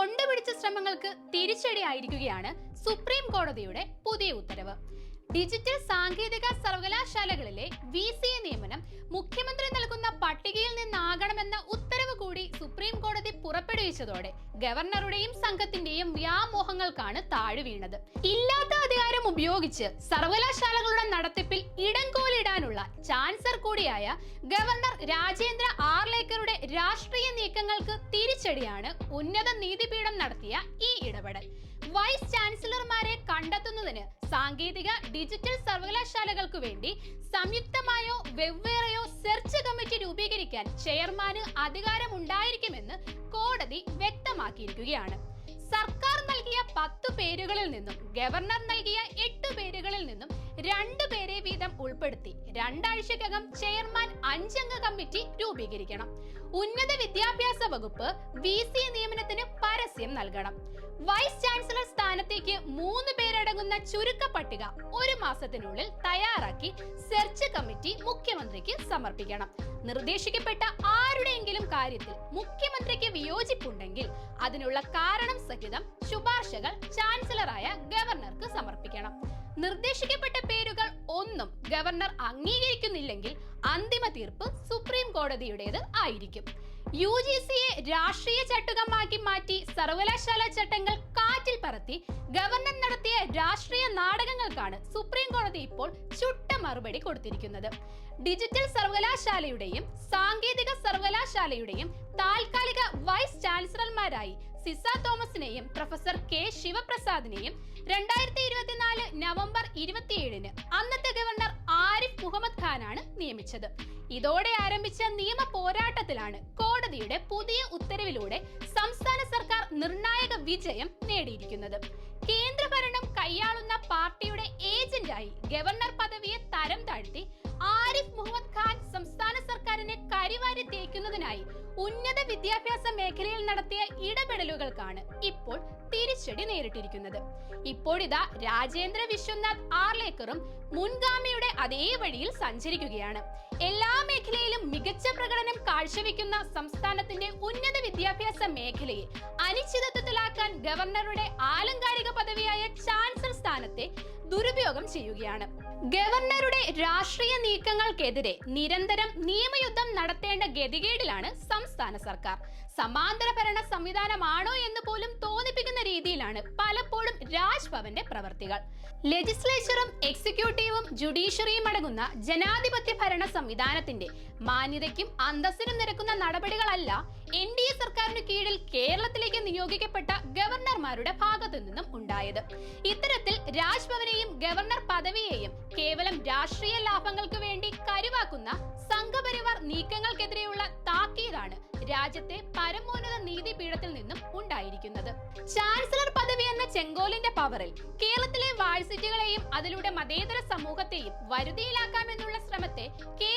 കൊണ്ടുപിടിച്ച ശ്രമങ്ങൾക്ക് തിരിച്ചടിയായിരിക്കുകയാണ് സുപ്രീം കോടതിയുടെ പുതിയ ഉത്തരവ്. ഡിജിറ്റൽ സാങ്കേതിക സർവകലാശാലകളിലെ VCA നിയമനം മുഖ്യമന്ത്രി നൽകുന്ന പട്ടികയിൽ നിന്നാകണമെന്ന ഉത്തരവ് കൂടി സുപ്രീം കോടതി പുറപ്പെടുവിച്ചതോടെ ഗവർണറുടെയും സംഘത്തിന്റെയും വ്യാമോഹങ്ങൾക്കാണ് താഴുവീണത്. ഇല്ലാത്ത അധികാരം ഉപയോഗിച്ച് സർവകലാശാലകളുടെ നടത്തിപ്പിൽ ഇടംകോലിടാനുള്ള ചാൻസലർ കൂടിയായ ഗവർണർ രാജേന്ദ്ര ആർലേക്കറുടെ രാഷ്ട്രീയ നീക്കങ്ങൾക്ക് തിരിച്ചടിയാണ് ഉന്നത നീതിപീഠം നടത്തിയ ഈ ഇടപെടൽ. വൈസ് ചാൻസലർമാരെ കണ്ടെത്തുന്നതിന് സാങ്കേതിക ഡിജിറ്റൽ സർവകലാശാലകൾക്കു വേണ്ടി സംയുക്തമായോ വെവ്വേറെയോ സെർച്ച് കമ്മിറ്റി രൂപീകരിക്കാൻ ചെയർമാന് അധികാരമുണ്ടായിരിക്കുമെന്ന് കോടതി വ്യക്തമാക്കിയിരിക്കുകയാണ്. സർക്കാർ നൽകിയ 10 പേരുകളിൽ നിന്നും ഗവർണർ നൽകിയ 8 പേരുകളിൽ നിന്നും 2 പേരെ വീതം ഉൾപ്പെടുത്തി 2 ആഴ്ചക്കകം ചെയർമാൻ 5 അംഗ കമ്മിറ്റി രൂപീകരിക്കണം. ഉന്നത വിദ്യാഭ്യാസ വകുപ്പ് VCA നിയമനത്തിന് പരസ്യം നൽകണം. വൈസ് ചാൻസലർ സ്ഥാനത്തേക്ക് 3 പേരടങ്ങുന്ന ചുരുക്ക പട്ടിക 1 മാസത്തിനുള്ളിൽ തയ്യാറാക്കി സെർച്ച് കമ്മിറ്റി മുഖ്യമന്ത്രിക്ക് സമർപ്പിക്കണം. നിർദ്ദേശിക്കപ്പെട്ട ആരുടെയെങ്കിലും കാര്യത്തിൽ മുഖ്യമന്ത്രിക്ക് വിയോജിപ്പുണ്ടെങ്കിൽ അതിനുള്ള കാരണം സഹിതം ശുപാർശകൾ ചാൻസലറായ ഗവർണർക്ക് സമർപ്പിക്കണം. നിർദ്ദേശിക്കപ്പെട്ട പേരുകൾ ഒന്നും ഗവർണർ അംഗീകരിക്കുന്നില്ലെങ്കിൽ അന്തിമ തീർപ്പ് സുപ്രീം കോടതിയുടേത് ആയിരിക്കും. UGCയെ രാഷ്ട്രീയ ചട്ടുകമാക്കി മാറ്റി സർവകലാശാല ചട്ടങ്ങൾ കാറ്റിൽ പറത്തി ഗവർണർ നടത്തിയ രാഷ്ട്രീയ നാടകങ്ങൾക്കാണ് സുപ്രീം കോടതി ഇപ്പോൾ ചുട്ട മറുപടി കൊടുത്തിരിക്കുന്നത്. ഡിജിറ്റൽ സർവകലാശാലയുടെയും സാങ്കേതിക സർവകലാശാലയുടെയും താൽക്കാലിക വൈസ് ചാൻസലർമാരായി സിസ തോമസിനെയും പ്രൊഫസർ K ശിവപ്രസാദിനെയും 2024 നവംബർ 27-ന് അന്നത്തെ ഗവർണർ ആരിഫ് മുഹമ്മദ് ഖാനാണ് നിയമിച്ചത്. ഇതോടെ ആരംഭിച്ച നിയമ പോരാട്ടത്തിലാണ് കോടതിയുടെ പുതിയ ഉത്തരവിലൂടെ സംസ്ഥാന സർക്കാർ നിർണായക വിജയം നേടിയിരിക്കുന്നത്. കേന്ദ്രഭരണം കൈയാളുന്ന പാർട്ടിയുടെ ഏജന്റായി ഗവർണർ പദവിയെ തരം താഴ്ത്തി ആരിഫ് മുഹമ്മദ് ഖാൻ സംസ്ഥാന സർക്കാരിനെ കരിവാരി തേക്കുന്നതിനായി ഉന്നത വിദ്യാഭ്യാസ മേഖലയിൽ നടത്തിയ ഇടപെടലുകൾക്കാണ് ഇപ്പോൾ തിരിച്ചടി നേരിട്ടിരിക്കുന്നത്. ഇപ്പോഴിതാ രാജേന്ദ്ര വിശ്വനാഥ് ആർലേക്കറും മുൻഗാമിയുടെ അതേ വഴിയിൽ സഞ്ചരിക്കുകയാണ്. എല്ലാ മേഖലയിലും മികച്ച പ്രകടനം കാഴ്ചവെക്കുന്ന സംസ്ഥാനത്തിന്റെ ഉന്നത വിദ്യാഭ്യാസ മേഖലയെ അനിശ്ചിതത്വത്തിലാക്കാൻ ഗവർണറുടെ ആലങ്കാരിക പദവിയായ ചാൻസലർ സ്ഥാനത്തെ ദുരുപയോഗം ചെയ്യുകയാണ്. ഗവർണറുടെ രാഷ്ട്രീയ നീക്കങ്ങൾക്കെതിരെ നിരന്തരം നിയമയുദ്ധം നടത്തേണ്ട ഗതികേടിലാണ് സംസ്ഥാന സർക്കാർ. സമാന്തര ഭരണ സംവിധാനമാണോ എന്ന് പോലും തോന്നിപ്പിക്കുന്ന രീതിയിലാണ് പലപ്പോഴും രാജ്ഭവന്റെ പ്രവർത്തികൾ. ലെജിസ്ലേച്ചറും എക്സിക്യൂട്ടീവും ജുഡീഷ്യറിയും അടങ്ങുന്ന ജനാധിപത്യ ഭരണ സംവിധാനത്തിന്റെ മാന്യതയ്ക്കും അന്തസ്സിനും നിരക്കുന്ന നടപടികളല്ല NDA സർക്കാരിന് കീഴിൽ കേരളത്തിലേക്ക് നിയോഗിക്കപ്പെട്ട ഗവർണർമാരുടെ ഭാഗത്തു നിന്നും ഉണ്ടായത്. ഇത്തരത്തിൽ രാജ്ഭവനെയും ഗവർണർ പദവിയെയും കേവലം രാഷ്ട്രീയ ലാഭങ്ങൾക്ക് വേണ്ടി കരുവാക്കുന്ന സംഘപരിവാർ നീക്കങ്ങൾക്കെതിരെയുള്ള താക്കീതാണ് രാജ്യത്തെ പരമോന്നത നീതിപീഠത്തിൽ നിന്നും ഉണ്ടായിരിക്കുന്നത്. ചാൻസലർ പദവി എന്ന ചെങ്കോലിന്റെ പവറിൽ കേരളത്തിലെ വാഴ്സിറ്റികളെയും അതിലൂടെ മതേതര സമൂഹത്തെയും വരുതിയിലാക്കാമെന്നുള്ള ശ്രമത്തെ K